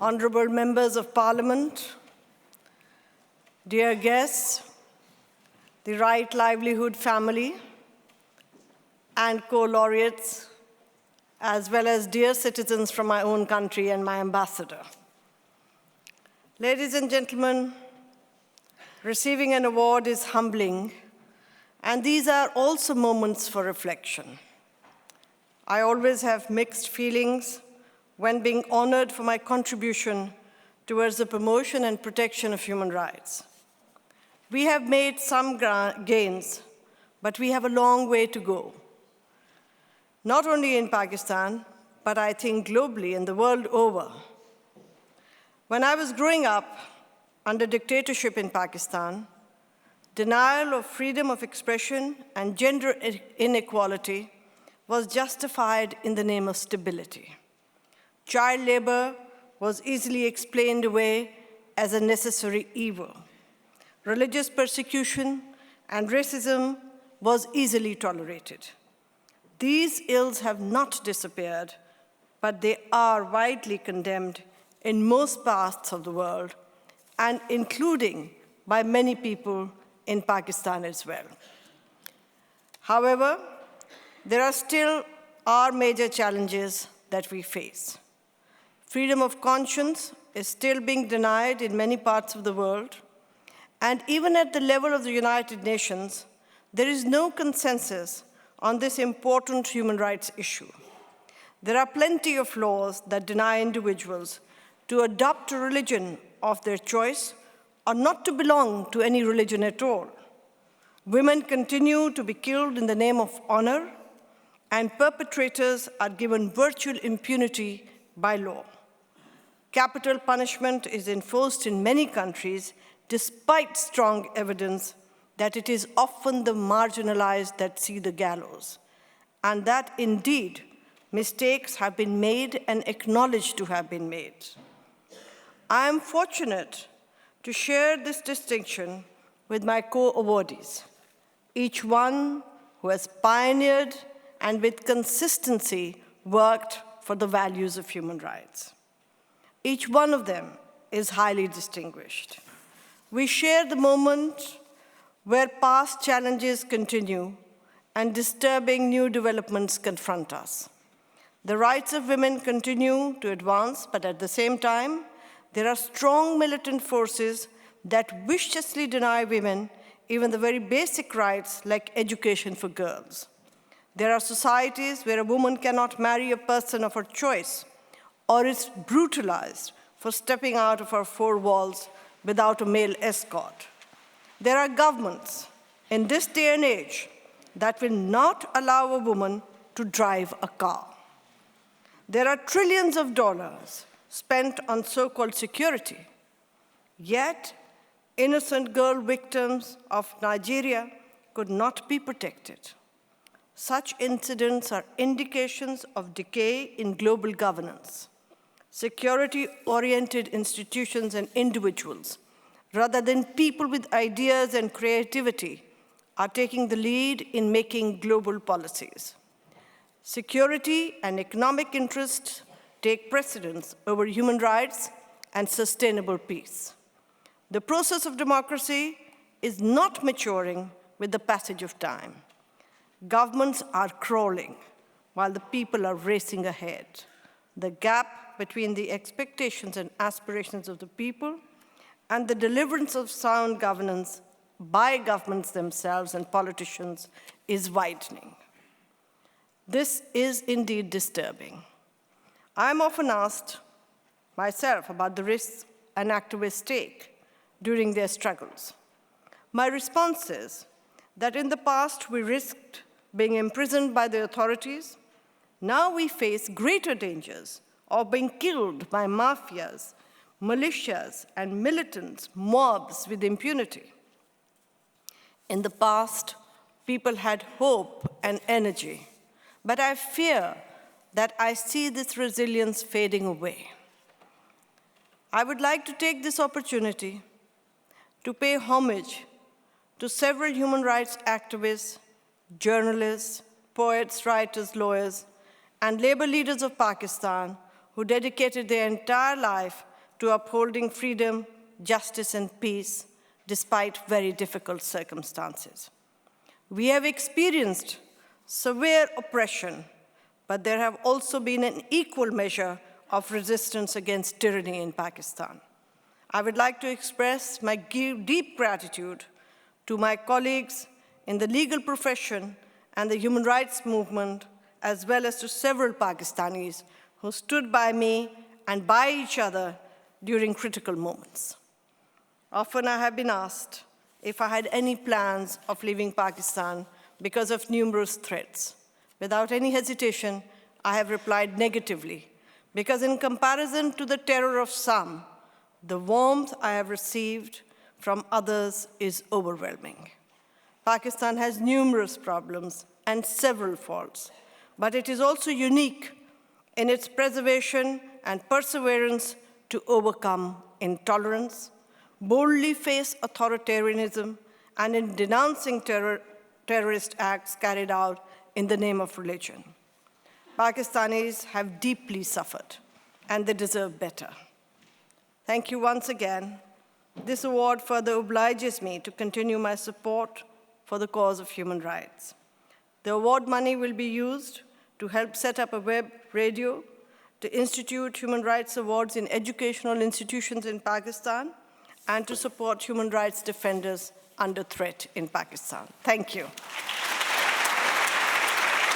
honorable members of Parliament, dear guests, the Right Livelihood family, and co-laureates, as well as dear citizens from my own country and my ambassador. Ladies and gentlemen, receiving an award is humbling, and these are also moments for reflection. I always have mixed feelings when being honored for my contribution towards the promotion and protection of human rights. We have made some gains, but we have a long way to go. Not only in Pakistan, but I think globally and the world over. When I was growing up under dictatorship in Pakistan, denial of freedom of expression and gender inequality was justified in the name of stability. Child labor was easily explained away as a necessary evil. Religious persecution and racism was easily tolerated. These ills have not disappeared, but they are widely condemned in most parts of the world, and including by many people in Pakistan as well. However, there are still major challenges that we face. Freedom of conscience is still being denied in many parts of the world, and even at the level of the United Nations, there is no consensus on this important human rights issue. There are plenty of laws that deny individuals to adopt a religion of their choice or not to belong to any religion at all. Women continue to be killed in the name of honor, and perpetrators are given virtual impunity by law. Capital punishment is enforced in many countries despite strong evidence that it is often the marginalized that see the gallows, and that indeed mistakes have been made and acknowledged to have been made. I am fortunate to share this distinction with my co-awardees, each one who has pioneered and with consistency worked for the values of human rights. Each one of them is highly distinguished. We share the moment where past challenges continue and disturbing new developments confront us. The rights of women continue to advance, but at the same time, there are strong militant forces that viciously deny women even the very basic rights like education for girls. There are societies where a woman cannot marry a person of her choice or is brutalized for stepping out of her four walls without a male escort. There are governments in this day and age that will not allow a woman to drive a car. There are trillions of dollars spent on so-called security, yet innocent girl victims of Nigeria could not be protected. Such incidents are indications of decay in global governance. Security-oriented institutions and individuals, rather than people with ideas and creativity, are taking the lead in making global policies. Security and economic interests take precedence over human rights and sustainable peace. The process of democracy is not maturing with the passage of time. Governments are crawling while the people are racing ahead. The gap between the expectations and aspirations of the people and the deliverance of sound governance by governments themselves and politicians is widening. This is indeed disturbing. I'm often asked myself about the risks an activist take during their struggles. My response is that in the past we risked being imprisoned by the authorities. Now we face greater dangers of being killed by mafias, militias, and militants, mobs with impunity. In the past, people had hope and energy, but I fear that I see this resilience fading away. I would like to take this opportunity to pay homage to several human rights activists, journalists, poets, writers, lawyers, and labor leaders of Pakistan who dedicated their entire life to upholding freedom, justice, and peace, despite very difficult circumstances. We have experienced severe oppression, but there have also been an equal measure of resistance against tyranny in Pakistan. I would like to express my deep gratitude to my colleagues in the legal profession and the human rights movement, as well as to several Pakistanis who stood by me and by each other during critical moments. Often I have been asked if I had any plans of leaving Pakistan because of numerous threats. Without any hesitation, I have replied negatively, because in comparison to the terror of some, the warmth I have received from others is overwhelming. Pakistan has numerous problems and several faults, but it is also unique in its preservation and perseverance to overcome intolerance, boldly face authoritarianism, and in denouncing terrorist acts carried out in the name of religion. Pakistanis have deeply suffered, and they deserve better. Thank you once again. This award further obliges me to continue my support for the cause of human rights. The award money will be used to help set up a web radio, to institute human rights awards in educational institutions in Pakistan, and to support human rights defenders under threat in Pakistan. Thank you.